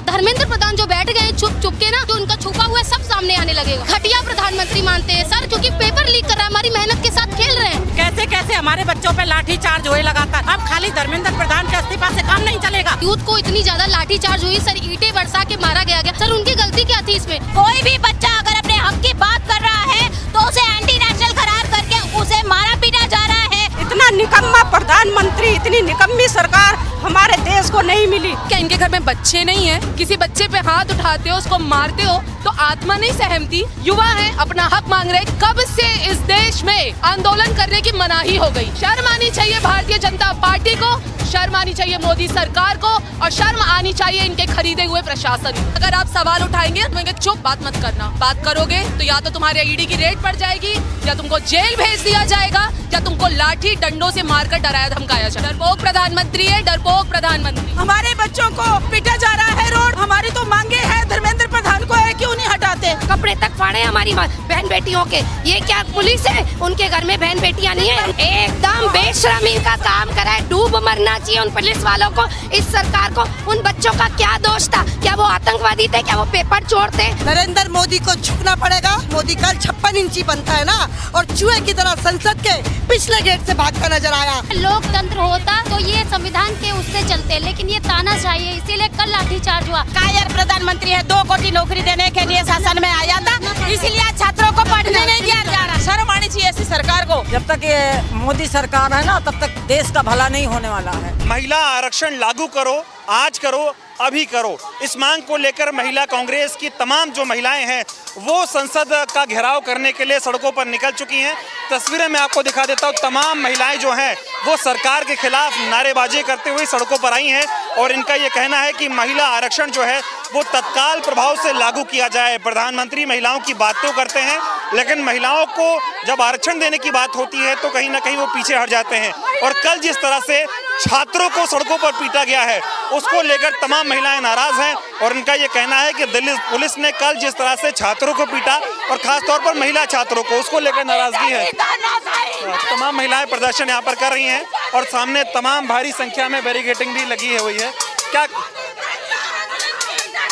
धर्मेंद्र प्रधान जो बैठ गए चुप चुप के ना, तो उनका छुपा हुआ सब सामने आने लगेगा। घटिया प्रधानमंत्री मानते हैं सर, क्योंकि पेपर लीक कर रहा है, हमारी मेहनत के साथ खेल रहे हैं। कैसे कैसे हमारे बच्चों पे लाठी चार्ज हुए लगातार। अब खाली धर्मेंद्र प्रधान के इस्तीफा से काम नहीं चलेगा। यूथ को इतनी ज्यादा लाठी चार्ज हुई सर, ईंटें बरसा के मारा गया सर, उनकी गलती क्या थी इसमें? कोई भी बच्चा अगर अपने हक की बात कर रहा है तो उसे एंटी नेशनल करार करके उसे मारा पीटा जा रहा है। इतना निकम्मा प्रधानमंत्री, इतनी निकम्मी सरकार हमारे देश को नहीं मिली। क्या इनके घर में बच्चे नहीं है? किसी बच्चे पे हाथ उठाते हो, उसको मारते हो तो आत्मा नहीं सहमती? युवा है, अपना हक मांग रहे। कब से इस देश में आंदोलन करने की मनाही हो गई? शर्म आनी चाहिए भारतीय जनता पार्टी को, शर्म आनी चाहिए मोदी सरकार को, और शर्म आनी चाहिए इनके खरीदे हुए प्रशासन। अगर आप सवाल उठाएंगे तो चुप, बात मत करना। बात करोगे तो या तो तुम्हारे ईडी की रेड पड़ जाएगी, या तुमको जेल भेज दिया जाएगा, या तुमको लाठी डंडों से मारकर डराया धमकाया जाएगा। डरपोक प्रधानमंत्री है, डरपोक प्रधानमंत्री। हमारे बच्चों को पीटा जा रहा है रोड। हमारी तो मांगे है, धर्मेंद्र प्रधान को है, क्यों नहीं हटाते? कपड़े तक फाड़े हमारी बहन बेटियों के। ये क्या पुलिस है? उनके घर में बहन बेटियां नहीं है? एकदम बेशर्मी का काम करा है। डूब मरना चाहिए उन पुलिस वालों को, इस सरकार को। उन बच्चों का क्या दोष था? क्या वो आतंकवादी थे? क्या वो पेपर चोर थे? नरेंद्र मोदी को झुकना पड़ेगा। मोदी कल 56 इंची बनता है ना, और चूहे की तरह संसद के पिछले गेट से भागता नजर आया। लोकतंत्र होता तो ये संविधान के उससे चलते, लेकिन ये ताना चाहिए, इसीलिए कल लाठीचार्ज हुआ। कायर प्रधानमंत्री है, 2 कोटी नौकरी देने के लिए शासन में आया था, इसीलिए छात्रों को पढ़ने नहीं दिया जा रहा। शर्म आनी चाहिए ऐसी सरकार को। जब तक ये मोदी सरकार है ना, तब तक देश का भला नहीं होने वाला है। महिला आरक्षण लागू करो, आज करो, अभी करो। इस मांग को लेकर महिला कांग्रेस की तमाम जो महिलाएं हैं वो संसद का घेराव करने के लिए सड़कों पर निकल चुकी हैं। तस्वीरें मैं आपको दिखा देता हूँ। तमाम महिलाएं जो हैं वो सरकार के खिलाफ नारेबाजी करते हुए सड़कों पर आई हैं, और इनका ये कहना है कि महिला आरक्षण जो है वो तत्काल प्रभाव से लागू किया जाए। प्रधानमंत्री महिलाओं की बात तो करते हैं, लेकिन महिलाओं को जब आरक्षण देने की बात होती है तो कहीं ना कहीं वो पीछे हट जाते हैं। और कल जिस तरह से छात्रों को सड़कों पर पीटा गया है, उसको लेकर तमाम महिलाएं नाराज हैं, और इनका ये कहना है कि दिल्ली पुलिस ने कल जिस तरह से छात्रों को पीटा, और खास तौर पर महिला छात्रों को, उसको लेकर नाराजगी है। तमाम महिलाएं प्रदर्शन यहाँ पर कर रही हैं, और सामने तमाम भारी संख्या में बैरिकेडिंग भी लगी हुई है। क्या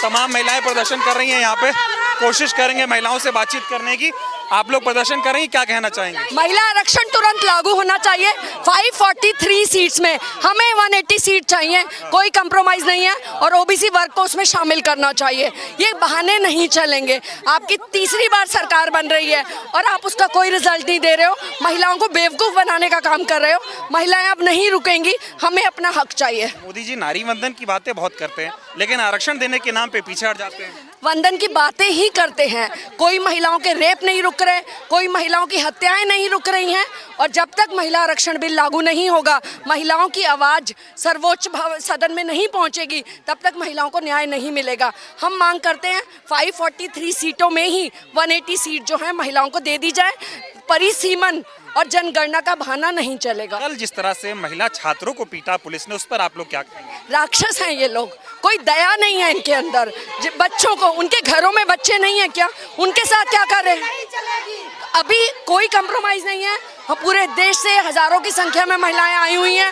तमाम महिलाएं प्रदर्शन कर रही हैं यहाँ पे? कोशिश करेंगे महिलाओं से बातचीत करने की। आप लोग प्रदर्शन करेंगे, क्या कहना चाहेंगे? महिला आरक्षण तुरंत लागू होना चाहिए। 543 सीट्स में हमें 180 सीट चाहिए, कोई कंप्रोमाइज नहीं है, और ओबीसी वर्ग को उसमें शामिल करना चाहिए। ये बहाने नहीं चलेंगे। आपकी तीसरी बार सरकार बन रही है और आप उसका कोई रिजल्ट नहीं दे रहे हो, महिलाओं को बेवकूफ बनाने का काम कर रहे हो। महिलाएं अब नहीं रुकेंगी, हमें अपना हक चाहिए। मोदी जी नारी वंदन की बातें बहुत करते हैं, लेकिन आरक्षण देने के नाम पे पीछे हट जाते हैं। वंदन की बातें ही करते हैं, कोई महिलाओं के रेप नहीं रुक रहे, कोई महिलाओं की हत्याएं नहीं रुक रही हैं। और जब तक महिला आरक्षण बिल लागू नहीं होगा, महिलाओं की आवाज़ सर्वोच्च सदन में नहीं पहुंचेगी, तब तक महिलाओं को न्याय नहीं मिलेगा। हम मांग करते हैं 543 सीटों में ही 180 सीट जो है महिलाओं को दे दी जाए। परिसीमन और जनगणना का बहाना नहीं चलेगा। कल जिस तरह से महिला छात्रों को पीटा पुलिस ने, उस पर आप लोग क्या कहेंगे? राक्षस हैं ये लोग, कोई दया नहीं है इनके अंदर। बच्चों को, उनके घरों में बच्चे नहीं है क्या? उनके साथ क्या कर रहे हैं? अभी कोई कंप्रोमाइज नहीं है। पूरे देश से हजारों की संख्या में महिलाएं आई हुई हैं,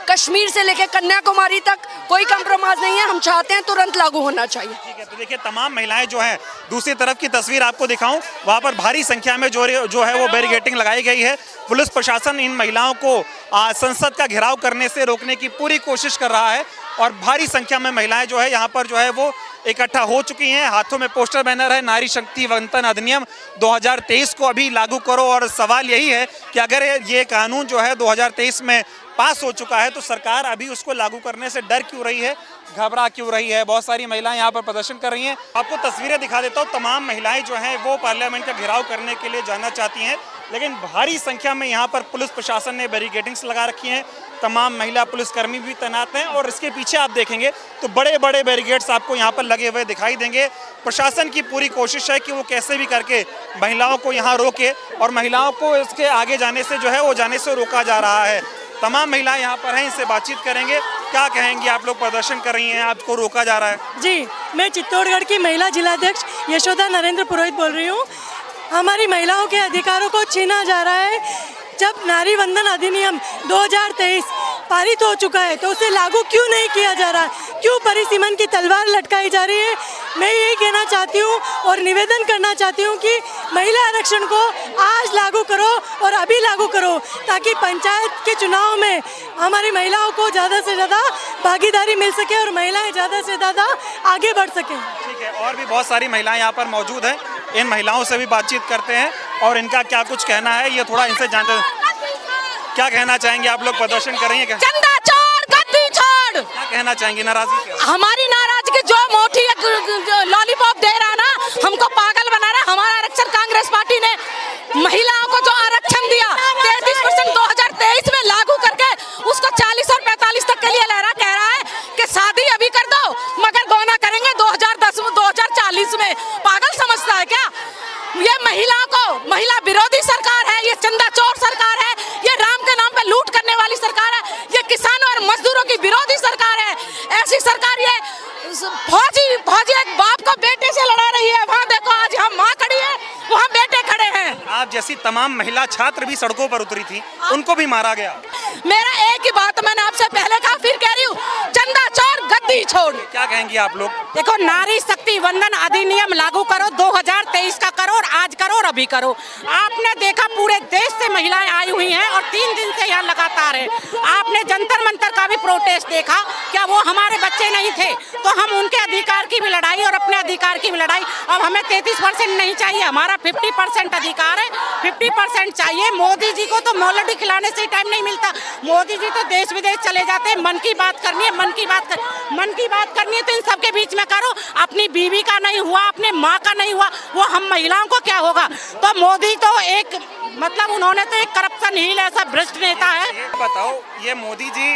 कश्मीर से लेकर कन्याकुमारी तक कोई कंप्रोमाइज नहीं है। हम चाहते हैं तुरंत लागू होना चाहिए। ठीक है, तो देखिए तमाम महिलाएं जो हैं, दूसरी तरफ की तस्वीर आपको दिखाऊं, वहां पर भारी संख्या में जो है वो बैरिकेडिंग लगाई गई है। पुलिस प्रशासन इन महिलाओं को संसद का घेराव करने से रोकने की पूरी कोशिश कर रहा है, और भारी संख्या में महिलाएं जो है यहाँ पर जो है वो इकट्ठा हो चुकी हैं। हाथों में पोस्टर बैनर है, नारी शक्ति वंदन अधिनियम 2023 को अभी लागू करो। और सवाल यही है कि अगर ये कानून जो है 2023 में पास हो चुका है, तो सरकार अभी उसको लागू करने से डर क्यों रही है, घबरा क्यों रही है? बहुत सारी महिलाएं यहाँ पर प्रदर्शन कर रही हैं। आपको तस्वीरें दिखा देता हूँ। तमाम महिलाएं जो हैं वो पार्लियामेंट का घेराव करने के लिए जाना चाहती हैं, लेकिन भारी संख्या में यहाँ पर पुलिस प्रशासन ने बैरिकेडिंग्स लगा रखी हैं। तमाम महिला पुलिसकर्मी भी तैनात हैं, और इसके पीछे आप देखेंगे तो बड़े बड़े बैरिकेड्स आपको यहाँ पर लगे हुए दिखाई देंगे। प्रशासन की पूरी कोशिश है कि वो कैसे भी करके महिलाओं को यहाँ रोके, और महिलाओं को इसके आगे जाने से जो है वो जाने से रोका जा रहा है। तमाम महिलाएं यहाँ पर हैं, इनसे बातचीत करेंगे। क्या कहेंगे? आप लोग प्रदर्शन कर रही हैं, आपको रोका जा रहा है। जी, मैं चित्तौड़गढ़ की महिला जिलाध्यक्ष यशोदा नरेंद्र पुरोहित बोल रही हूँ। हमारी महिलाओं के अधिकारों को छीना जा रहा है। जब नारी वंदन अधिनियम 2023 पारित हो चुका है तो उसे लागू क्यों नहीं किया जा रहा? क्यों परिसीमन की तलवार लटकाई जा रही है। मैं यही कहना चाहती हूँ और निवेदन करना चाहती हूँ कि महिला आरक्षण को आज लागू करो और अभी लागू करो, ताकि पंचायत के चुनाव में हमारी महिलाओं को ज़्यादा से ज़्यादा भागीदारी मिल सके और महिलाएं ज़्यादा से ज़्यादा आगे बढ़ सकें। ठीक है, और भी बहुत सारी महिलाएं यहाँ पर मौजूद हैं, इन महिलाओं से भी बातचीत करते हैं और इनका क्या कुछ कहना है ये थोड़ा इनसे जानते हैं। क्या कहना चाहेंगे आप लोग, प्रदर्शन करेंगे क्या? चंदा छोड़, गद्दी छोड़। क्या कहना चाहेंगे, नाराजगी क्या? हमारी नाराजगी जो मोटी लॉलीपॉप दे रहा ना, हमको पागल बना रहा। हमारा आरक्षण कांग्रेस पार्टी ने महिलाओं को जो आरक्षण दिया 33% 2023 में लागू करके उसको 40 और 45 तक के लिए लहरा कह रहा है कि शादी अभी कर दो मगर गौना करेंगे 2040 में। पागल समझता है क्या? ये महिलाओं को, महिला विरोधी सरकार है, ये चंदा चोर सरकार है, ये राम के नाम पे लूट करने वाली सरकार है, ये किसानों और मजदूरों की विरोधी सरकार है। ऐसी सरकार ये फौजी एक बाप को बेटे से लड़ा रही है। वहाँ देखो आज यहाँ माँ खड़ी है, वहाँ बेटे खड़े हैं। आप जैसी तमाम महिला छात्र भी सड़कों पर उतरी थी, उनको भी मारा गया। मेरा एक ही बात मैंने आपसे पहले कहा, फिर कह रही हूँ, चंदा चोर, गद्दी छोड़। क्या कहेंगी आप लोग? देखो, नारी शक्ति वंदन अधिनियम लागू करो, 2023 का करो और आज करो और अभी करो। आपने देखा पूरे देश से महिलाएं आई हुई हैं और 3 दिन से यहाँ लगातार है। आपने जंतर मंतर का भी प्रोटेस्ट देखा, क्या वो हमारे बच्चे नहीं थे? तो हम उनके अधिकार की भी लड़ाई और अपने अधिकार की भी लड़ाई। अब हमें 33% नहीं चाहिए, हमारा 50% अधिकार है, 50% चाहिए। मोदी जी को तो मोलडी खिलाने से टाइम नहीं मिलता। मोदी जी तो देश विदेश चले जाते हैं। मन की बात करनी है, मन की बात करनी है तो इन सबके बीच में करो। अपनी बीवी का नहीं हुआ, अपने माँ का नहीं हुआ, वो हम महिलाओं को क्या होगा? तो मोदी तो एक मतलब उन्होंने तो एक करप्शन हील ऐसा भ्रष्ट नेता है। बताओ, ये मोदी जी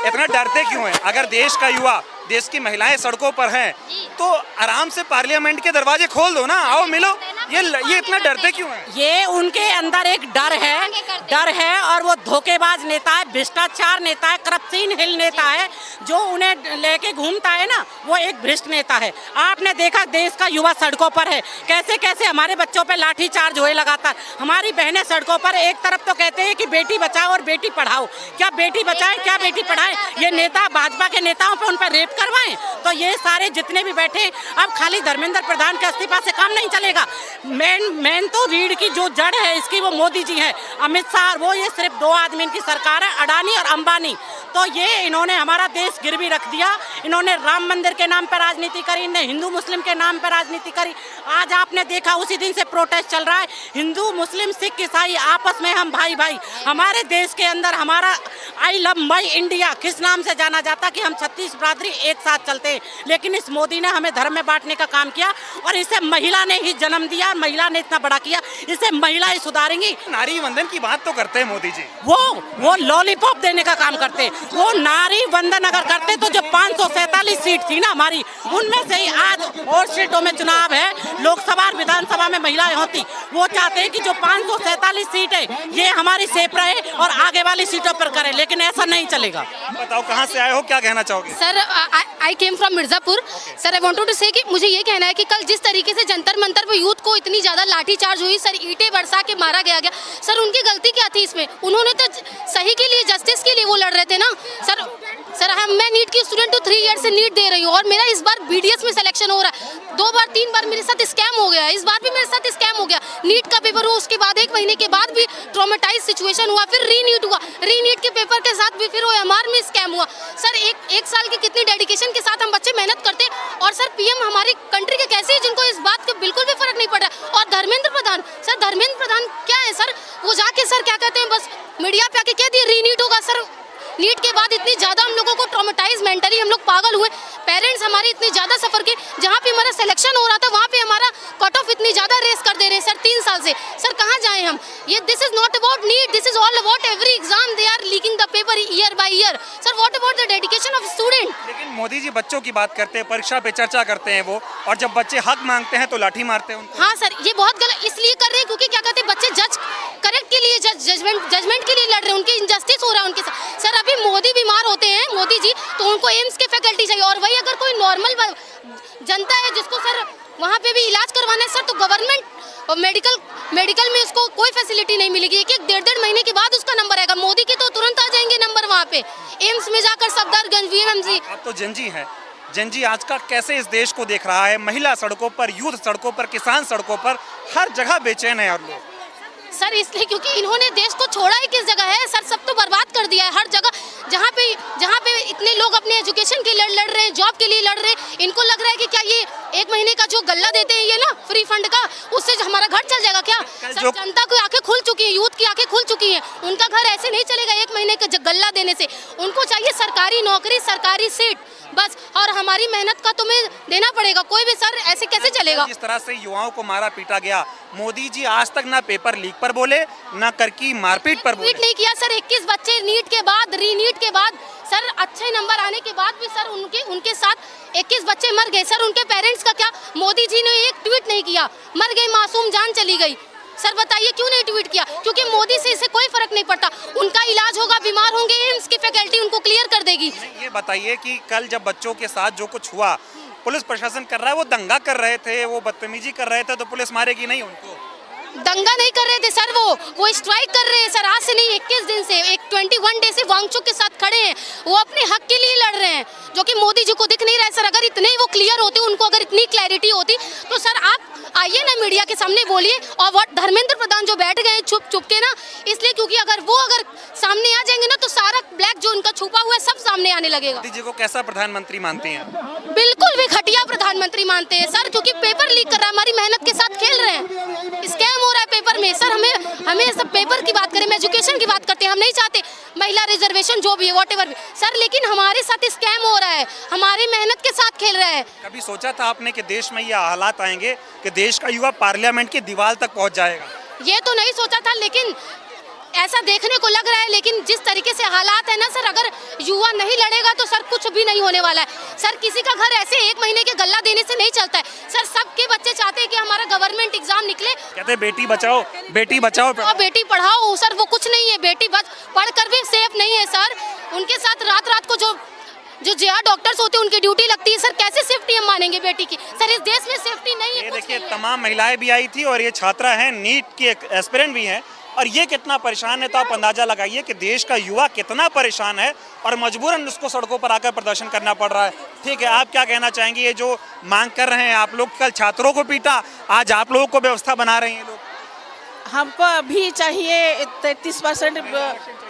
इतना डरते क्यों हैं? अगर देश का युवा, देश की महिलाएं सड़कों पर हैं तो आराम से पार्लियामेंट के दरवाजे खोल दो ना, आओ मिलो। ये इतना डरते क्यों हैं? ये उनके अंदर एक डर है और वो धोखेबाज नेता है, भ्रष्टाचार नेता है, करप्शन हिल नेता है। जो उन्हें लेके घूमता है ना, वो एक भ्रष्ट नेता है। आपने देखा देश का युवा सड़कों पर है, कैसे कैसे हमारे बच्चों पे लाठी चार्ज हुए लगातार। हमारी बहनें सड़कों पर, एक तरफ तो कहते हैं कि बेटी बचाओ और बेटी पढ़ाओ। क्या बेटी बचाएं, क्या बेटी पढ़ाएं? ये नेता भाजपा के नेताओं पे उन पर रेप करवाएं। तो ये सारे जितने भी बैठे, अब खाली धर्मेंद्र प्रधान के इस्तीफा से काम नहीं चलेगा। मेन तो रीढ़ की जो जड़ है इसकी वो मोदी जी है, अमित शाह। वो ये सिर्फ 2 आदमी की सरकार है, अडानी और अंबानी। तो ये इन्होंने हमारा देश गिरवी रख दिया। इन्होंने राम मंदिर के नाम पर राजनीति करी, इन्होंने हिंदू मुस्लिम के नाम पर राजनीति करी। आज आपने देखा उसी दिन से प्रोटेस्ट चल रहा है, हिंदू मुस्लिम सिख ईसाई आपस में हम भाई भाई। हमारे देश के अंदर हमारा आई लव माई इंडिया किस नाम से जाना जाता कि हम 36 बरादरी एक साथ चलते हैं। लेकिन इस मोदी ने हमें धर्म में बांटने का काम किया और इसे महिला ने ही जन्म दिया, महिला ने इतना बड़ा किया, इसे महिला ही सुधारेंगी। नारी वंदन की बात तो करते हैं मोदी जी, वो लॉलीपॉप देने का काम करते। वो नारी वंदन अगर करते तो जो 547 सीट थी ना हमारी, उनमें से ही आज और सीटों में चुनाव है, लोकसभा और विधानसभा में महिलाएं होती। वो चाहते हैं कि जो 547 सीट है ये हमारी सेफ रहे और आगे वाली सीटों पर करें, लेकिन ऐसा नहीं चलेगा। बताओ कहाँ से आए हो, क्या कहना चाहोगे? Sir, I came from Mirzapur. Sir, I wanted to say कि मुझे ये कहना है कि कल जिस तरीके से जंतर मंतर पर यूथ को इतनी ज़्यादा लाठीचार्ज हुई, सर ईंटें बरसा के मारा गया, सर उनकी गलती क्या थी इसमें? उन्होंने तो सही के लिए, जस्टिस के लिए वो लड़ रहे थे ना। सर मैं नीट की स्टूडेंट हूँ, 3 ईयर से नीट दे रही हूँ और मेरा इस बार BDS में सिलेक्शन हो रहा है। 2 बार 3 बार मेरे साथ स्कैम हो गया, इस बार भी मेरे साथ स्कैम हो गया। नीट का पेपर हुआ, उसके बाद 1 महीने के बाद भी ट्रॉमेटाइज सिचुएशन हुआ, फिर रीनीट हुआ, रीनीट के पेपर के साथ भी फिर OMR में स्कैम हुआ। सर एक साल की कितनी डेडिकेशन के साथ हम बच्चे मेहनत करते और सर PM हमारी कंट्री के कैसे है जिनको इस बात का बिल्कुल भी फर्क नहीं पड़ रहा। और धर्मेंद्र प्रधान क्या है सर? वो जाके सर क्या कहते हैं, बस मीडिया पे आके कह दिए रीनीट होगा। सर नीट के बाद इतनी ज़्यादा हम लोगों को ट्रॉमेटाइज, मेंटली हम लोग पागल हुए। पेरेंट्स हमारे इतने ज़्यादा सफ़र के, जहाँ पे हमारा सिलेक्शन हो रहा था वहाँ पे हमारा कट ऑफ इतनी ज़्यादा रेस कर दे रहे हैं सर 3 साल से। सर कहाँ जाएं हम? ये this is not about NEET, this is all about every exam they are leaking the paper year by year. Sir what about the dedication of student? लेकिन मोदी जी बच्चों की बात करते हैं, परीक्षा पे चर्चा करते हैं वो, और जब बच्चे हक मांगते हैं तो लाठी मारते हैं उनको। हाँ सर, ये बहुत गलत इसलिए कर रहे हैं क्योंकि क्या कहते हैं, बच्चे जज करेक्ट के लिए, जजमेंट के लिए लड़ रहे हैं, उनकी इंजस्टिस हो रहा है उनके साथ। सर अभी मोदी बीमार होते हैं, मोदी जी, तो उनको एम्स के फैकल्टी चाहिए, और वही अगर कोई नॉर्मल जनता है जिसको सर वहाँ पे भी इलाज करवाना है सर, तो गवर्नमेंट और मेडिकल में उसको कोई फैसिलिटी नहीं मिलेगी। 1-1.5 महीने के बाद उसका नंबर आएगा। मोदी के तो तुरंत आ जाएंगे नंबर वहाँ पे, एम्स में जाकर सफदरगंज VMC। आप तो जंजी हैं, जनजी आज का कैसे इस देश को देख रहा है? महिला सड़कों पर, यूथ सड़कों पर, किसान सड़कों पर, हर जगह बेचैन है और लोग। सर इसलिए क्योंकि इन्होंने देश को छोड़ा ही किस जगह है सर, सब तो बर्बाद कर दिया है हर जगह। जहाँ पे इतने लोग अपने एजुकेशन के लिए लड़ रहे हैं, जॉब के लिए लड़ रहे हैं, इनको लग रहा है कि क्या ये 1 महीने का जो गल्ला देते हैं ये ना फ्री फंड का, उससे हमारा घर चल जाएगा क्या? सर जनता की आंखें खुल चुकी है, यूथ की आंखें खुल चुकी हैं, उनका घर ऐसे नहीं चलेगा 1 महीने का गल्ला देने से। उनको चाहिए सरकारी नौकरी, सरकारी सीट बस, और हमारी मेहनत का तुम्हें देना पड़ेगा। कोई भी सर ऐसे कैसे चलेगा? जिस तरह से युवाओं को मारा पीटा गया, मोदी जी आज तक ना पेपर लीक पर बोले, ना कर की मारपीट पर बोले। ट्वीट नहीं किया सर। 21 बच्चे नीट के बाद, रीनीट के बाद सर, अच्छे नंबर आने के बाद भी सर उनके साथ 21 बच्चे मर गए सर। उनके पेरेंट्स का क्या? मोदी जी ने एक ट्वीट नहीं किया, मर गई, मासूम जान चली गई। सर बताइए क्यों नहीं ट्वीट किया? क्योंकि मोदी से इसे कोई फर्क नहीं पड़ता। उनका इलाज होगा, बीमार होंगे, एम्स की फैकल्टी उनको क्लियर कर देगी। ये बताइए कि कल जब बच्चों के साथ जो कुछ हुआ, पुलिस प्रशासन कर रहा है, वो दंगा कर रहे थे, वो बदतमीजी कर रहे थे, तो पुलिस मारेगी नहीं उनको? दंगा नहीं कर रहे थे सर, वो स्ट्राइक कर रहे हैं सर। आज से नहीं, 21 दिन से, 21 डे से वांगचुक के साथ खड़े हैं। वो अपने हक के लिए लड़ रहे हैं, जो कि मोदी जी को दिख नहीं रहा है सर। अगर इतने ही वो क्लियर होते, उनको अगर इतनी क्लैरिटी होती, तो सर आप आइए ना मीडिया के सामने बोलिए। और वो धर्मेंद्र प्रधान जो बैठ गए चुप के ना, इसलिए क्योंकि अगर सामने आ जाएंगे ना, तो सारा ब्लैक जो उनका छुपा हुआ है सब सामने आने लगेगा। मोदी जी को कैसा प्रधानमंत्री मानते हैं? बिल्कुल भी घटिया प्रधानमंत्री मानते हैं सर, क्योंकि पेपर लीक कर रहा है, हमारी मेहनत के साथ खेल रहे हैं, स्कैम हो रहा है पेपर में सर। हमें सब पेपर की बात करें, हम एजुकेशन की बात करते हैं, हम नहीं चाहते महिला रिजर्वेशन जो भी है व्हाटएवर, सर लेकिन हमारे साथ स्कैम हो रहा है, हमारी मेहनत के साथ खेल रहा है। कभी सोचा था आपने कि देश में ये हालात आएंगे कि देश का युवा पार्लियामेंट की दीवार तक पहुंच जाएगा? ये तो नहीं सोचा था, लेकिन ऐसा देखने को लग रहा है। लेकिन जिस तरीके से हालात है ना सर, अगर युवा नहीं लड़ेगा तो सर कुछ भी नहीं होने वाला है सर। किसी का घर ऐसे 1 महीने के गल्ला देने से नहीं चलता है सर। सबके बच्चे चाहते हैं कि हमारा गवर्नमेंट एग्जाम निकले। कहते हैं बेटी बचाओ, बेटी बचाओ और बेटी पढ़ाओ सर, वो कुछ नहीं है। बेटी पढ़कर भी सेफ नहीं है सर। उनके साथ रात को जो जेआर डॉक्टर्स होते हैं उनकी ड्यूटी लगती है सर। कैसे सेफ्टी हम मानेंगे बेटी की? सर इस देश में सेफ्टी नहीं है। ये देखिए तमाम महिलाएं भी आई थी और ये छात्रा हैं, नीट की एस्पिरेंट भी हैं, और ये कितना परेशान है तो आप अंदाजा लगाइए कि देश का युवा कितना परेशान है और मजबूरन उसको सड़कों पर आकर प्रदर्शन करना पड़ रहा है। ठीक है, आप क्या कहना चाहेंगे? ये जो मांग कर रहे हैं आप लोग, कल छात्रों को पीटा, आज आप लोगों को व्यवस्था बना रहे हैं लोग। हमको अभी चाहिए 33%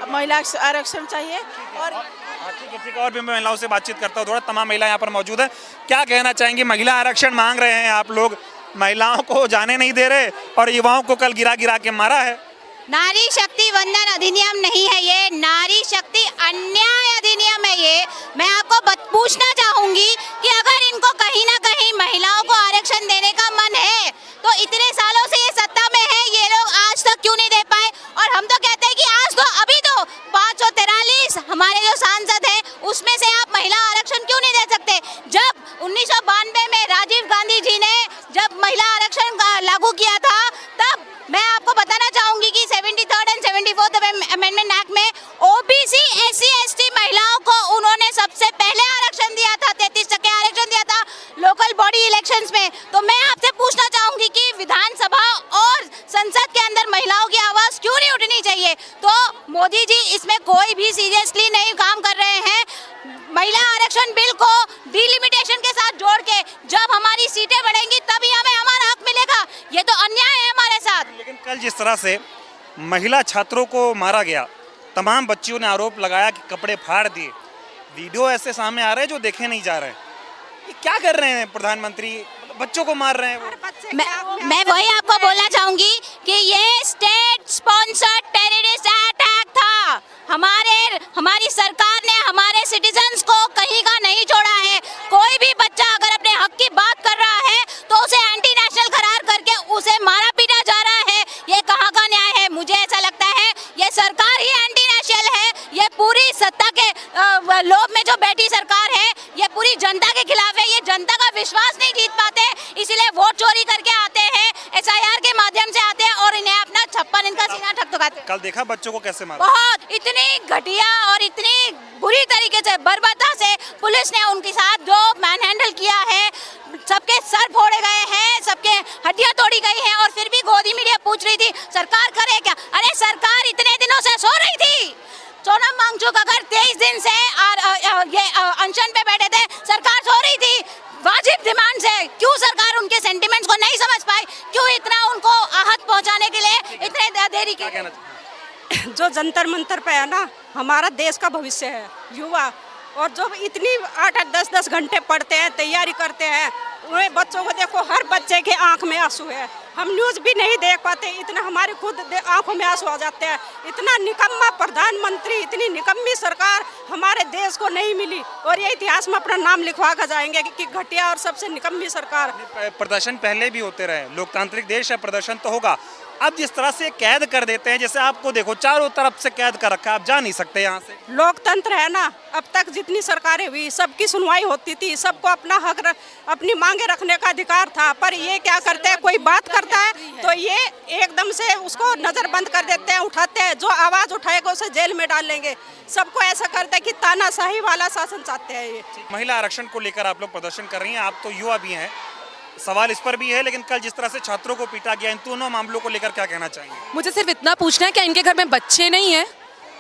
महिला आरक्षण चाहिए। और ठीक है, और भी मैं महिलाओं से बातचीत करता हूँ थोड़ा। तमाम महिलाएं यहाँ पर मौजूद है, क्या कहना चाहेंगी? महिला आरक्षण मांग रहे हैं आप लोग, महिलाओं को जाने नहीं दे रहे और युवाओं को कल गिरा के मारा है। नारी शक्ति वंदन अधिनियम नहीं है ये, नारी शक्ति अन्याय अधिनियम है ये। मैं आपको पूछना चाहूंगी कि अगर इनको कहीं ना कहीं महिलाओं को आरक्षण देने का मन है, तो इतने सालों से ये सत्ता में है, ये लोग आज तक क्यों नहीं दे पाए? और हम तो कहते हैं कि आज तो अभी तो 543 हमारे जो सांसद हैं उसमें से आप महिला आरक्षण क्यों नहीं दे सकते? जब 1992 में राजीव गांधी जी ने जब महिला आरक्षण लागू किया था, तब मैं आपको बताना चाहूंगी कि 73rd and 74th amendment act में ओबीसी SC ST महिलाओं को उन्होंने सबसे पहले आरक्षण दिया था, 33% आरक्षण दिया था लोकल बॉडी इलेक्शंस में। तो मैं आपसे पूछना चाहूंगी कि विधानसभा और संसद के अंदर महिलाओं की आवाज क्यों नहीं उठनी चाहिए? तो मोदी जी इसमें कोई भी सीरियसली नहीं काम कर रहे हैं। महिला आरक्षण बिल को डिलिमिटेशन के साथ जोड़ के जब हमारी सीटें बढ़ेंगी तभी हमें हमारा हक मिलेगा। ये तो अन्याय है हमारे साथ। लेकिन कल जिस तरह से महिला छात्रों को मारा गया, तमाम बच्चियों ने आरोप लगाया कि कपड़े फाड़ दिए, वीडियो ऐसे सामने आ रहे हैं जो देखे नहीं जा रहे। ये क्या कर रहे हैं प्रधानमंत्री? बच्चों को मार रहे हैं वो। मैं वही आपको बोलना चाहूंगी कि ये स्टेट स्पॉन्सर्ड टेररिस्ट अटैक था। हमारी सरकार ने हमारे सिटीजन्स को कहीं का नहीं छोड़ा है। कोई भी बच्चा अगर अपने हक की बात कर रहा है तो उसे एंटी नेशनल करार करके उसे मारा पीटा जा रहा है। ये कहाँ का न्याय है? मुझे ऐसा लगता है ये सरकार ही एंटी नेशनल है। ये पूरी सत्ता के लोभ में जो बैठी सरकार है, ये पूरी जनता के खिलाफ है। ये जनता का विश्वास नहीं जीत पाते, इसीलिए वोट चोरी करके आते हैं, SIR के माध्यम से आते हैं और इन्हें अपना 56 इनका सीना ठकठकाते हैं। कल देखा बच्चों को कैसे मारा? बहुत इतनी घटिया और इतनी बुरी तरीके से बर्बरता से पुलिस ने उनके साथ जो मैनहैंडल किया है, सबके सर फोड़े गए हैं, सबके हड्डियां तोड़ी गई हैं। और फिर भी गोदी मीडिया पूछ रही थी सरकार करे क्या? अरे सरकार इतने दिनों से सो रही थी। सोनम वांगचुक इच्छुक अगर 23 दिन से ये अनशन पे बैठे थे, सरकार सो रही थी, वाजिब डिमांड से, क्यों सरकार उनके सेंटिमेंट्स को नहीं समझ पाई, क्यों इतना उनको आहत पहुंचाने के लिए इतने देरी की? जो जंतर मंतर पे है ना, हमारा देश का भविष्य है, युवा, और जो इतनी 8-8, 10-10 घंटे पढ़ते हैं, तैयारी करते हैं, उन्हें बच्चों को देखो, हर बच्चे के आंख में आंसू है। हम न्यूज़ भी नहीं देख पाते, इतना हमारे खुद आंखों में आंसू आ जाते हैं। इतना निकम्मा प्रधानमंत्री, इतनी निकम्मी सरकार हमारे देश को नहीं मिली, और ये इतिहास में अपना नाम लिखवा कर जाएंगे कि घटिया और सबसे निकम्मी सरकार। प्रदर्शन पहले भी होते रहे, लोकतांत्रिक देश है, प्रदर्शन तो होगा। अब जिस तरह से कैद कर देते हैं, जैसे आपको देखो चारों तरफ से कैद कर रखा है, आप जा नहीं सकते यहाँ से। लोकतंत्र है ना, अब तक जितनी सरकारें हुई सबकी सुनवाई होती थी, सबको अपना हक अपनी मांगे रखने का अधिकार था, पर ये क्या करते हैं, कोई बात करता है तो ये एकदम से उसको नजरबंद कर देते हैं, उठाते हैं, जो आवाज उठाएगा उसे जेल में डाल लेंगे। सबको ऐसा करते हैं कि तानाशाही वाला शासन चाहते हैं ये। महिला आरक्षण को लेकर आप लोग प्रदर्शन कर रही हैं, आप तो युवा भी हैं, सवाल इस पर भी है, लेकिन कल जिस तरह से छात्रों को पीटा गया, इन दोनों मामलों को लेकर क्या कहना चाहेंगे? मुझे सिर्फ इतना पूछना है, क्या इनके घर में बच्चे नहीं हैं?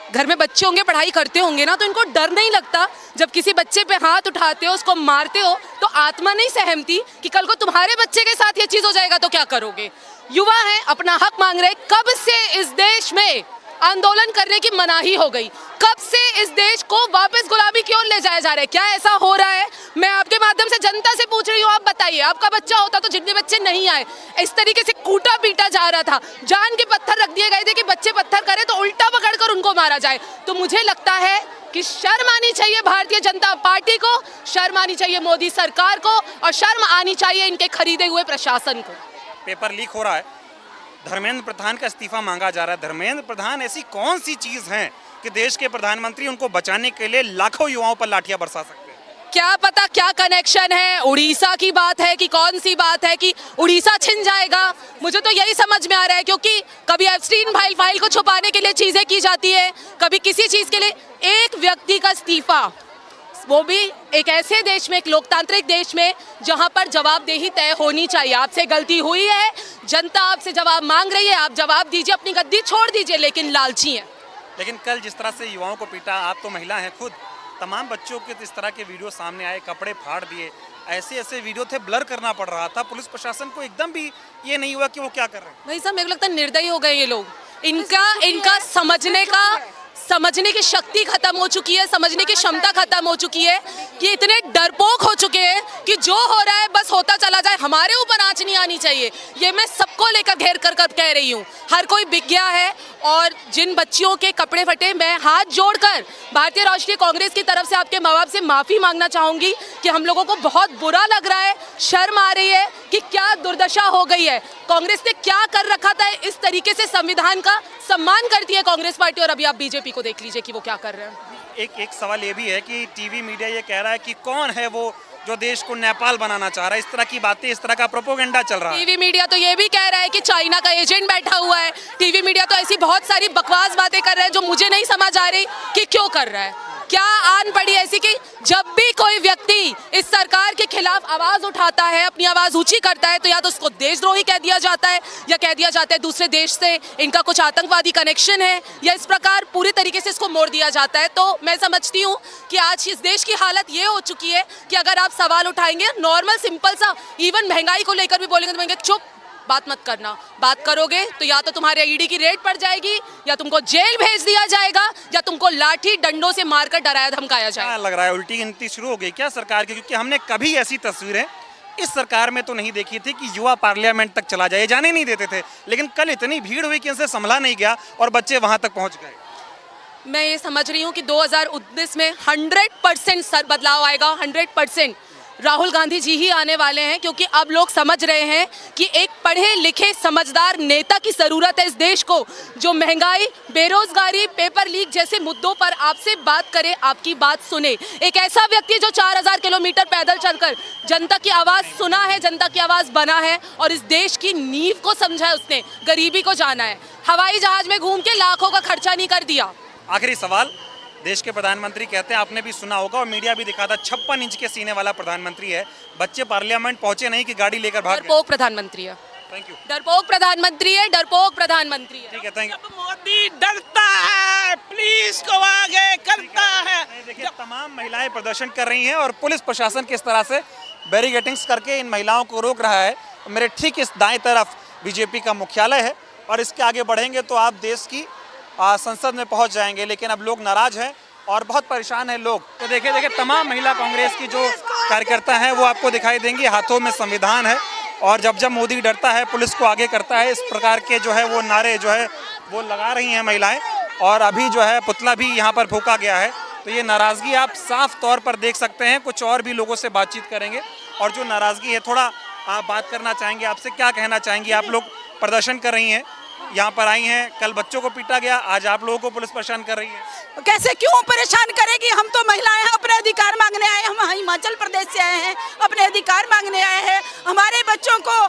घर में बच्चे होंगे, पढ़ाई करते होंगे ना, तो इनको डर नहीं लगता जब किसी बच्चे पे हाथ उठाते हो, उसको मारते हो, तो आत्मा नहीं सहमती कि कल को तुम्हारे बच्चे के साथ ये चीज हो जाएगा तो क्या करोगे? युवा है, अपना हक मांग रहे। कब से इस देश में आंदोलन करने की मनाही हो गई? कब से इस देश को वापस गुलामी की ओर ले जाया जा रहा है? क्या ऐसा हो रहा है? मैं आपके माध्यम से जनता से पूछ रही हूँ, आप बताइए, आपका बच्चा होता तो जितने बच्चे नहीं आए, इस तरीके से कूटा पीटा जा रहा था, जान के पत्थर रख दिए गए थे कि बच्चे पत्थर करे तो उल्टा पकड़कर उनको मारा जाए, तो मुझे लगता है कि शर्म आनी चाहिए भारतीय जनता पार्टी को, शर्म आनी चाहिए मोदी सरकार को, और शर्म आनी चाहिए इनके खरीदे हुए प्रशासन को। पेपर लीक हो रहा है, धर्मेंद्र प्रधान का इस्तीफा मांगा जा रहा है। धर्मेंद्र प्रधान ऐसी कौन सी चीज है कि देश के प्रधानमंत्री उनको बचाने के लिए लाखों युवाओं पर लाठियां बरसा सकते हैं? क्या पता क्या कनेक्शन है, उड़ीसा की बात है कि कौन सी बात है कि उड़ीसा छिन जाएगा? मुझे तो यही समझ में आ रहा है, क्योंकि कभी एप्स्टीन फाइल को छुपाने के लिए चीजें की जाती है, कभी किसी चीज के लिए। एक व्यक्ति का इस्तीफा, वो भी एक ऐसे देश में, एक लोकतांत्रिक देश में, जहां पर जवाबदेही तय होनी चाहिए। आपसे गलती हुई है, जनता आपसे जवाब मांग रही है, आप जवाब दीजिए, अपनी गद्दी छोड़ दीजिए, लेकिन लालची हैं। लेकिन कल जिस तरह से युवाओं को पीटा, आप तो महिला हैं खुद, तमाम बच्चों के इस तरह के वीडियो सामने आए, कपड़े फाड़ दिए, ऐसे वीडियो थे, ब्लर करना पड़ रहा था। पुलिस प्रशासन को एकदम भी ये नहीं हुआ कि वो क्या कर रहे हैं। भाई साहब, मेरे को लगता है निर्दयी हो गए ये लोग। इनका समझने की शक्ति खत्म हो चुकी है, समझने की क्षमता खत्म हो चुकी है, कि इतने डरपोक हो चुके हैं कि जो हो रहा है बस होता चला जाए, हमारे ऊपर आंच नहीं आनी चाहिए। ये मैं सबको लेकर घेर कर कह रही हूँ। हर कोई बिक गया है, और जिन बच्चियों के कपड़े फटे, मैं हाथ जोड़कर भारतीय राष्ट्रीय कांग्रेस की तरफ से आपके माँ बाप से माफ़ी मांगना चाहूँगी कि हम लोगों को बहुत बुरा लग रहा है, शर्म आ रही है कि क्या दुर्दशा हो गई है। कांग्रेस ने क्या कर रखा था? इस तरीके से संविधान का सम्मान करती है कांग्रेस पार्टी, और अभी आप बीजेपी को देख लीजिए कि वो क्या कर रहे हैं। एक सवाल ये भी है कि टीवी मीडिया ये कह रहा है कि कौन है वो जो देश को नेपाल बनाना चाह रहा है, इस तरह की बातें, इस तरह का प्रोपोगेंडा चल रहा है। टीवी मीडिया तो ये भी कह रहा है कि चाइना का एजेंट बैठा हुआ है। टीवी मीडिया तो ऐसी बहुत सारी बकवास बातें कर रहा है जो मुझे नहीं समझ आ रही कि क्यों कर रहा है। क्या आन पड़ी ऐसी कि जब भी कोई व्यक्ति इस सरकार के खिलाफ आवाज उठाता है, अपनी आवाज ऊंची करता है, तो या तो उसको देशद्रोही कह दिया जाता है, या कह दिया जाता है दूसरे देश से इनका कुछ आतंकवादी कनेक्शन है, या इस प्रकार पूरी तरीके से इसको मोड़ दिया जाता है। तो मैं समझती हूँ कि आज इस देश की हालत ये हो चुकी है कि अगर आप सवाल उठाएंगे नॉर्मल सिंपल सा, इवन महंगाई को लेकर भी बोलेंगे तो बोलेंगे चुप, बात मत करना, बात करोगे तो या तो तुम्हारे ईडी की रेड पड़ जाएगी, या तुमको जेल भेज दिया जाएगा, या तुमको लाठी डंडों से मारकर डराया धमकाया जाएगा। लग रहा है उल्टी गिनती शुरू हो गई क्या सरकार की? क्योंकि हमने कभी ऐसी तस्वीरें इस सरकार में तो नहीं देखी थी कि युवा पार्लियामेंट तक चला जाए, जाने नहीं देते थे, लेकिन कल इतनी भीड़ हुई कि इनसे संभला नहीं गया और बच्चे वहां तक पहुंच गए। मैं ये समझ रही हूँ कि 2019 में 100% बदलाव आएगा, 100%। राहुल गांधी जी ही आने वाले हैं, क्योंकि अब लोग समझ रहे हैं कि एक पढ़े लिखे समझदार नेता की ज़रूरत है इस देश को, जो महंगाई, बेरोजगारी, पेपर लीक जैसे मुद्दों पर आपसे बात करे, आपकी बात सुने। एक ऐसा व्यक्ति जो 4000 किलोमीटर पैदल चलकर जनता की आवाज़ सुना है, जनता की आवाज़ बना है, और इस देश की नींव को समझा है उसने, गरीबी को जाना है। हवाई जहाज में घूम के लाखों का खर्चा नहीं कर दिया। आखिरी सवाल, देश के प्रधानमंत्री कहते हैं, आपने भी सुना होगा और मीडिया भी दिखा था, 56 इंच के सीने वाला प्रधानमंत्री है, बच्चे पार्लियामेंट पहुंचे नहीं कि गाड़ी लेकर भाग गए। डरपोक प्रधानमंत्री है। Thank you. डरपोक प्रधानमंत्री है, डरपोक प्रधानमंत्री है। ठीक है, थैंक यू। मोदी डरता है है, पुलिस को आगे करता है। देखिए तमाम महिलाएं प्रदर्शन कर रही हैं और पुलिस प्रशासन किस तरह से बैरिकेडिंग्स करके इन महिलाओं को रोक रहा है। मेरे ठीक इस दाएं तरफ बीजेपी का मुख्यालय है और इसके आगे बढ़ेंगे तो आप देश की संसद में पहुंच जाएंगे, लेकिन अब लोग नाराज हैं और बहुत परेशान हैं लोग। तो देखिए तमाम महिला कांग्रेस की जो कार्यकर्ता हैं वो आपको दिखाई देंगी, हाथों में संविधान है और जब जब मोदी डरता है पुलिस को आगे करता है, इस प्रकार के जो है वो नारे जो है वो लगा रही हैं महिलाएं। और अभी जो है पुतला भी यहाँ पर फूंका गया है, तो ये नाराज़गी आप साफ तौर पर देख सकते हैं। कुछ और भी लोगों से बातचीत करेंगे और जो नाराज़गी है थोड़ा आप बात करना चाहेंगे, आपसे क्या कहना चाहेंगी? आप लोग प्रदर्शन कर रही हैं, यहाँ पर आई हैं, कल बच्चों को पीटा गया, आज आप लोगों को पुलिस परेशान कर रही है। कैसे क्यों परेशान करेगी? हम तो महिलाएं हैं, अपने अधिकार मांगने आए हैं। हम हिमाचल प्रदेश से आए हैं, अपने अधिकार मांगने आए हैं। हमारे बच्चों को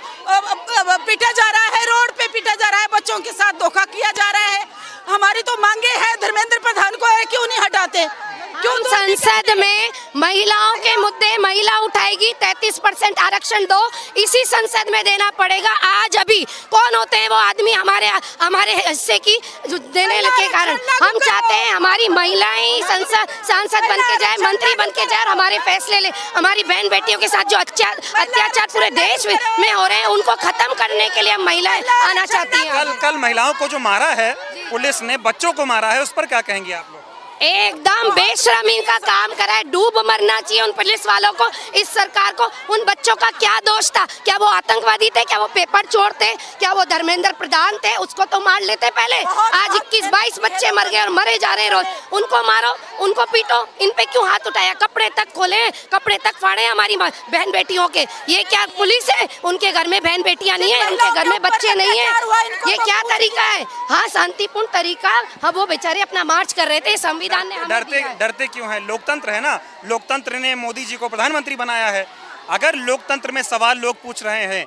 पीटा जा रहा है, रोड पे पीटा जा रहा है, बच्चों के साथ धोखा किया जा रहा है। हमारी तो मांगे हैं, धर्मेंद्र प्रधान को है, क्यों नहीं हटाते? क्यों संसद में महिलाओं के मुद्दे महिला उठाएगी, 33% आरक्षण दो, इसी संसद में देना पड़ेगा। आज अभी कौन होते हैं वो आदमी हमारे हिस्से की देने के कारण? हम चाहते हैं हमारी महिलाएं सांसद बन के जाए, मंत्री बन के जाए और हमारे फैसले ले। हमारी बहन बेटियों के साथ जो अत्याचार पूरे देश में हो रहे हैं उनको खत्म करने के लिए हम महिलाएं आना चाहती हैं। कल महिलाओं को जो मारा है पुलिस ने, बच्चों को मारा है, उस पर क्या कहेंगे आप लोग? एकदम बेशर्मी का काम करा है, डूब मरना चाहिए उन पुलिस वालों को, इस सरकार को। उन बच्चों का क्या दोष था? क्या वो आतंकवादी थे? क्या वो पेपर चोर थे? क्या वो धर्मेंद्र प्रधान थे? उसको तो मार लेते पहले। आज 21-22 बच्चे मर गए और मरे जा रहे हैं रोज। उनको मारो, उनको पीटो, इन पे क्यों हाथ उठाया? कपड़े तक खोले, कपड़े तक फाड़े हमारी बहन बेटियों के। ये क्या पुलिस है? उनके घर में बहन बेटियां नहीं है, उनके घर में बच्चे नहीं है। ये क्या तरीका है? हाँ, शांतिपूर्ण तरीका। हाँ, वो बेचारे अपना मार्च कर रहे थे, डरते क्यों हैं? लोकतंत्र है ना, लोकतंत्र ने मोदी जी को प्रधानमंत्री बनाया है। अगर लोकतंत्र में सवाल लोग पूछ रहे हैं,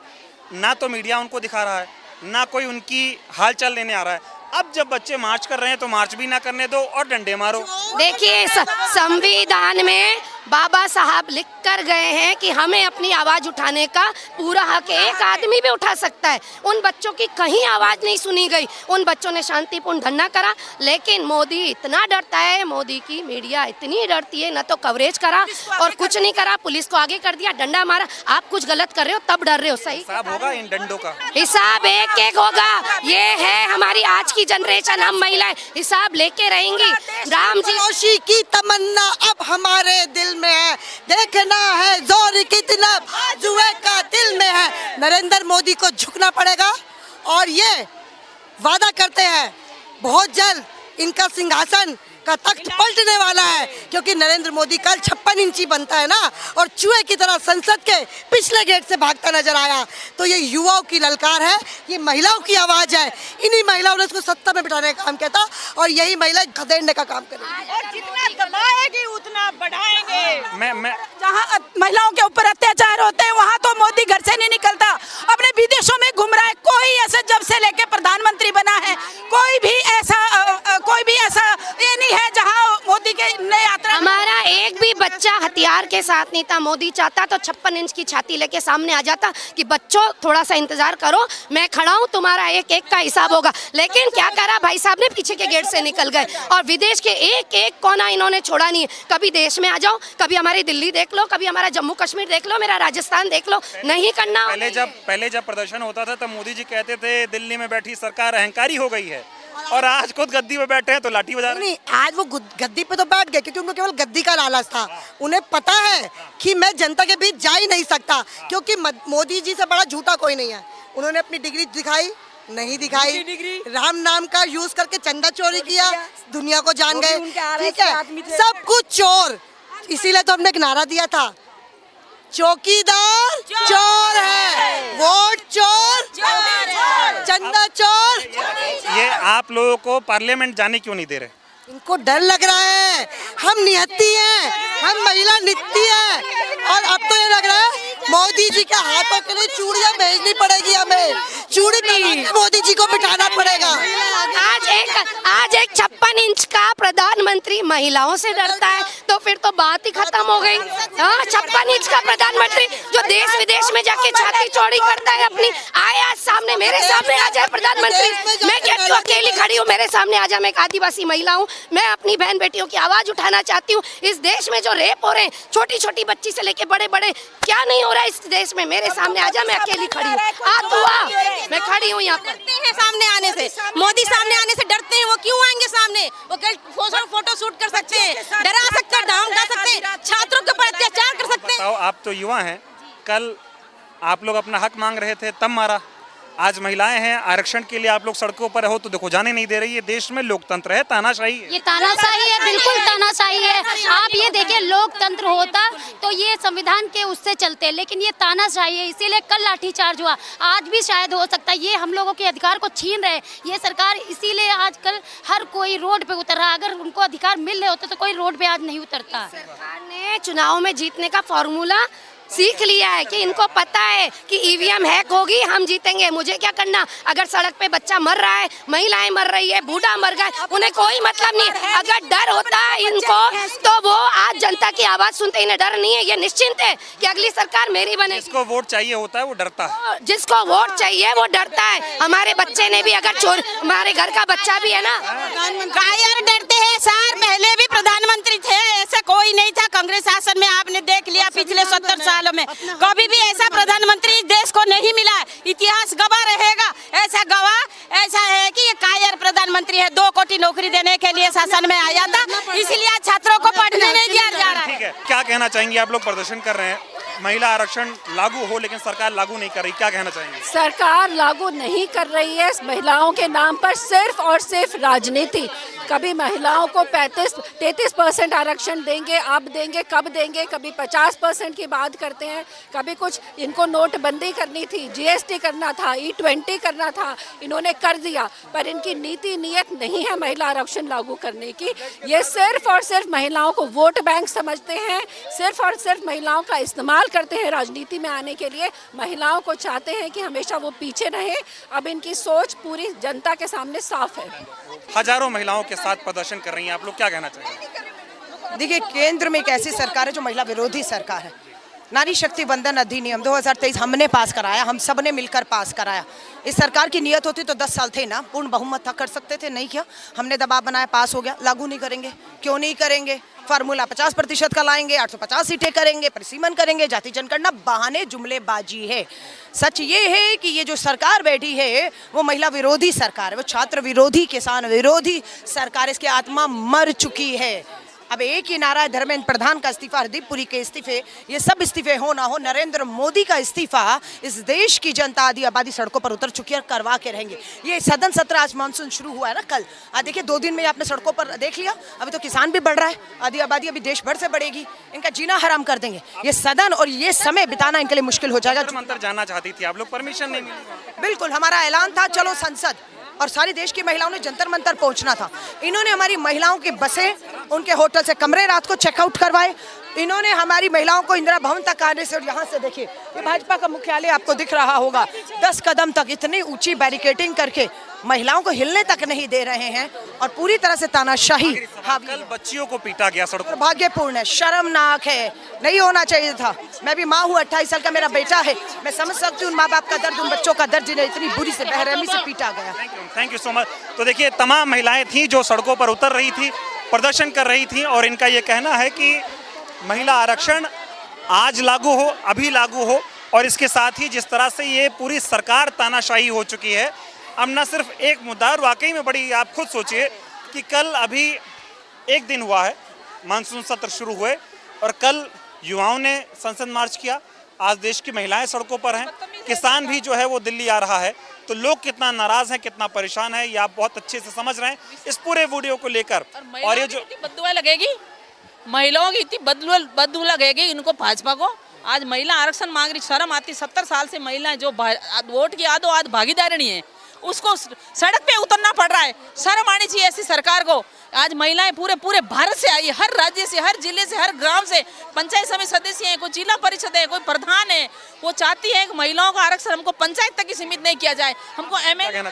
ना तो मीडिया उनको दिखा रहा है, ना कोई उनकी हालचाल लेने आ रहा है। अब जब बच्चे मार्च कर रहे हैं तो मार्च भी ना करने दो और डंडे मारो। देखिए संविधान में बाबा साहब लिख कर गए हैं कि हमें अपनी आवाज उठाने का पूरा हक है। एक आदमी भी उठा सकता है। उन बच्चों की कहीं आवाज नहीं सुनी गई। उन बच्चों ने शांतिपूर्ण धरना करा, लेकिन मोदी इतना डरता है, मोदी की मीडिया इतनी डरती है, न तो कवरेज करा और कुछ नहीं करा, पुलिस को आगे कर दिया, डंडा मारा। आप कुछ गलत कर रहे हो तब डर रहे हो। सही हिसाब होगा इन डंडों का, हिसाब एक होगा। ये है हमारी आज की जनरेशन, हम महिलाएं हिसाब लेके रहेंगी। राम जी की तमन्ना अब हमारे दिल में है, देखना है जोर कितना जुए का दिल में है। नरेंद्र मोदी को झुकना पड़ेगा और ये वादा करते हैं बहुत जल्द इनका सिंहासन का तख्त पलटने वाला है, क्योंकि नरेंद्र मोदी कल 56 इंची बनता है ना और चूहे की तरह संसद के पिछले गेट से भागता नजर आया। तो ये युवाओं की ललकार है, ये महिलाओं की आवाज है। इन्हीं महिलाओं ने उसको सत्ता में बिठाने का काम किया था और यही महिला खदेड़ने का काम करेगी और जितना दबाएगी उतना बढ़ाएंगे। मैं जहाँ महिलाओं के ऊपर अत्याचार होते हैं वहाँ तो मोदी घर से नहीं निकलता, अपने विदेशों में घूम रहा है। कोई ऐसा जब से लेके प्रधानमंत्री बना है कोई भी ऐसा ये नहीं है जहाँ मोदी के नए यात्रा। हमारा एक भी बच्चा हथियार के साथ नहीं था। मोदी चाहता तो 56 इंच की छाती लेके सामने आ जाता कि बच्चों थोड़ा सा इंतजार करो, मैं खड़ा हूँ, तुम्हारा एक एक का हिसाब होगा। लेकिन क्या करा भाई साहब ने, पीछे के गेट से निकल गए और विदेश के एक एक कोना इन्होंने छोड़ा नहीं है। कभी देश में आ जाओ, कभी हमारी दिल्ली देख लो, कभी हमारा जम्मू कश्मीर देख लो, मेरा राजस्थान देख लो, नहीं करना। पहले जब प्रदर्शन होता था तब मोदी जी कहते थे दिल्ली में बैठी सरकार अहंकारी हो गई है, और आज खुद गद्दी पे बैठे हैं तो लाठी बजा रहे हैं। नहीं, आज वो गद्दी पे तो बैठ गए क्योंकि उनको केवल गद्दी का लालच था। उन्हें पता है कि मैं जनता के बीच जा ही नहीं सकता, क्योंकि मोदी जी से बड़ा झूठा कोई नहीं है। उन्होंने अपनी डिग्री दिखाई, नहीं दिखाई, राम नाम का यूज करके चंदा चोरी किया, दुनिया को जान गए, ठीक है, सब कुछ चोर। इसीलिए तो हमने एक नारा दिया था, चौकीदार चोर है, वोट चोर, चंदा चोर। ये आप लोगों को पार्लियामेंट जाने क्यों नहीं दे रहे? इनको डर लग रहा है। हम निहत्ती हैं, हम महिला नित्ती हैं और अब तो ये लग रहा है मोदी जी के हाथों के लिए चूड़ियां भेजनी पड़ेगी, हमें चूड़ी मोदी जी को बिठाना पड़ेगा। आज एक 56 इंच का प्रधानमंत्री महिलाओं से डरता है तो फिर तो बात ही खत्म हो गई। हाँ, 56 इंच का प्रधानमंत्री जो देश विदेश में जाके छाती चौड़ी करता है अपनी, आए आज सामने मेरे सामने आ जाए प्रधानमंत्री, मैं कहती हूँ अकेली खड़ी खड़ी हूँ, मेरे सामने आ जा। मैं एक आदिवासी महिला हूँ, मैं अपनी बहन बेटियों की आवाज उठाना चाहती हूँ। इस देश में जो रेप हो रहे हैं, छोटी छोटी बच्ची से लेके बड़े बड़े, क्या नहीं हो रहा है इस देश में? मेरे सामने आ जा, मैं अकेली खड़ी हूँ। आ तू आ, मैं खड़ी हूँ यहाँ पर। डरते हैं सामने आने से, मोदी सामने आने से डरते हैं। वो क्यों आएंगे सामने? वो फोटो शूट कर सकते हैं, डरा सकते हैं, धमका सकते हैं, छात्रों के ऊपर अत्याचार कर सकते हैं। आप तो युवा हैं, कल आप लोग अपना हक मांग रहे थे तब मारा, आज महिलाएं हैं, आरक्षण के लिए आप लोग सड़कों पर हो तो देखो जाने नहीं दे रही है। देश में लोकतंत्र है, तानाशाही है। ये तानाशाही है, बिल्कुल तानाशाही है। आप ये देखिए, लोकतंत्र होता तो ये संविधान के उससे चलते, लेकिन ये तानाशाही है। इसीलिए कल लाठीचार्ज हुआ, आज भी शायद हो सकता है। ये हम लोगों के अधिकार को छीन रहे ये सरकार, इसीलिए आजकल हर कोई रोड पे उतर रहा है। अगर उनको अधिकार मिल रहे होते तो कोई रोड पे आज नहीं उतरता। सरकार ने चुनाव में जीतने का फॉर्मूला सीख लिया है कि इनको पता है कि ईवीएम हैक होगी, हम जीतेंगे। मुझे क्या करना? अगर सड़क पे बच्चा मर रहा है, महिलाएं मर रही है, बूढ़ा मर गए, उन्हें कोई मतलब नहीं। अगर डर होता है इनको तो वो आज जनता की आवाज सुनते, इन्हें डर नहीं है। ये निश्चिंत है कि अगली सरकार मेरी बनेगी। जिसको वोट चाहिए होता है वो डरता है, जिसको वोट चाहिए वो डरता है। हमारे बच्चे ने भी अगर चोर, हमारे घर का बच्चा भी है ना, कायर डरते हैं सर। पहले भी प्रधानमंत्री थे, ऐसा कोई नहीं था। कांग्रेस शासन में आपने देख लिया पिछले 70 सालों में कभी भी ऐसा प्रधानमंत्री इस देश को नहीं मिला। इतिहास गवाह रहेगा, ऐसा गवाह ऐसा है कि ये कायर प्रधानमंत्री है। 2 कोटी नौकरी देने के लिए शासन में आया था, इसलिए छात्रों को पढ़ने नहीं दिया जा रहा है। ठीक है, क्या कहना चाहेंगे? आप लोग प्रदर्शन कर रहे हैं, महिला आरक्षण लागू हो लेकिन सरकार लागू नहीं कर रही, क्या कहना चाहेंगे? सरकार लागू नहीं कर रही है, महिलाओं के नाम पर सिर्फ और सिर्फ राजनीति। कभी महिलाओं को 33% आरक्षण देंगे, अब देंगे, कब देंगे, कभी 50% की बात करते हैं, कभी कुछ इनको नोटबंदी करनी थी, जीएसटी करना था, E20 करना था, इन्होंने कर दिया। पर इनकी नीति नियत नहीं है महिला आरक्षण लागू करने की। ये सिर्फ और सिर्फ महिलाओं को वोट बैंक समझते हैं, सिर्फ और सिर्फ महिलाओं का इस्तेमाल करते हैं राजनीति में आने के लिए। महिलाओं को चाहते हैं कि हमेशा वो पीछे रहें। अब इनकी सोच पूरी जनता के सामने साफ है। हजारों महिलाओं के साथ प्रदर्शन कर रही हैं, आप लोग क्या कहना चाहेंगे? देखिए, केंद्र में एक ऐसी सरकार है जो महिला विरोधी सरकार है। नारी शक्ति वंदन अधिनियम 2023 हमने पास कराया, हम सब ने मिलकर पास कराया। इस सरकार की नियत होती तो 10 साल थे ना, पूर्ण बहुमत था, कर सकते थे, नहीं किया। हमने दबाव बनाया, पास हो गया। लागू नहीं करेंगे, क्यों नहीं करेंगे? फार्मूला 50% का लाएंगे, 850 सीटें करेंगे, परिसीमन करेंगे, जाति जनगणना, बहाने, जुमलेबाजी है। सच ये है कि ये जो सरकार बैठी है वो महिला विरोधी सरकार है, वो छात्र विरोधी, किसान विरोधी सरकार। इसकी आत्मा मर चुकी है। अब एक ही नारा है, धर्मेंद्र प्रधान का इस्तीफा, हरदीप पुरी के इस्तीफे, ये सब इस्तीफे हो ना हो, नरेंद्र मोदी का इस्तीफा। इस देश की जनता आधी आबादी सड़कों पर उतर चुकी है और करवा के रहेंगे। ये सदन सत्र, आज मानसून शुरू हुआ है ना कल, आज देखिए 2 दिन में आपने सड़कों पर देख लिया। अभी तो किसान भी बढ़ रहा है, आधी आबादी अभी देश भर से बढ़ेगी, इनका जीना हराम कर देंगे। ये सदन और ये समय बिताना इनके लिए मुश्किल हो जाएगा। मंत्र जानना चाहती थी आप लोग, परमिशन नहीं मिली? बिल्कुल, हमारा ऐलान था चलो संसद, और सारी देश की महिलाओं ने जंतर मंतर पहुंचना था। इन्होंने हमारी महिलाओं की बसें, उनके होटल से कमरे रात को चेकआउट करवाए। इन्होंने हमारी महिलाओं को इंदिरा भवन तक आने से, और यहाँ से देखिए ये भाजपा का मुख्यालय आपको दिख रहा होगा, 10 कदम तक इतनी ऊंची बैरिकेडिंग करके महिलाओं को हिलने तक नहीं दे रहे हैं और पूरी तरह से तानाशाही। कल बच्चियों को पीटा गया सड़कों पर, दुर्भाग्यपूर्ण है, शर्मनाक है, नहीं होना चाहिए था। मैं भी माँ हूँ, 28 साल का मेरा बेटा है, मैं समझ सकती हूँ माँ बाप का दर्द, उन बच्चों का दर्द जिन्हें इतनी बुरी से बेरहमी से पीटा गया। Thank you so much. तो देखिए, तमाम महिलाएं थी जो सड़कों पर उतर रही थी, प्रदर्शन कर रही थी, और इनका ये कहना है कि महिला आरक्षण आज लागू हो, अभी लागू हो, और इसके साथ ही जिस तरह से ये पूरी सरकार तानाशाही हो चुकी है। अब न सिर्फ एक मुद्दा, और वाकई में बड़ी, आप खुद सोचिए कि कल अभी 1 दिन हुआ है मानसून सत्र शुरू हुए, और कल युवाओं ने संसद मार्च किया, आज देश की महिलाएं सड़कों पर हैं, किसान भी जो है वो दिल्ली आ रहा है। तो लोग कितना नाराज हैं, कितना परेशान है, ये आप बहुत अच्छे से समझ रहे हैं इस पूरे वीडियो को लेकर। और ये जो बददुआ लगेगी, महिलाओं की इतनी बददुआ लगेगी इनको, भाजपा को। आज महिला आरक्षण मांग रही, शर्म आती। 70 साल से महिलाएं जो वोट की आदो आज भागीदारी नहीं है, उसको सड़क पे उतरना पड़ रहा है। शर्म आनी चाहिए ऐसी सरकार को। आज महिलाएं पूरे भारत से आई, हर राज्य से, हर जिले से, हर ग्राम से, पंचायत समिति सदस्य हैं, कोई जिला परिषद है, कोई प्रधान है। वो चाहती है कि महिलाओं का आरक्षण हमको पंचायत तक ही सीमित नहीं किया जाए, हमको MLA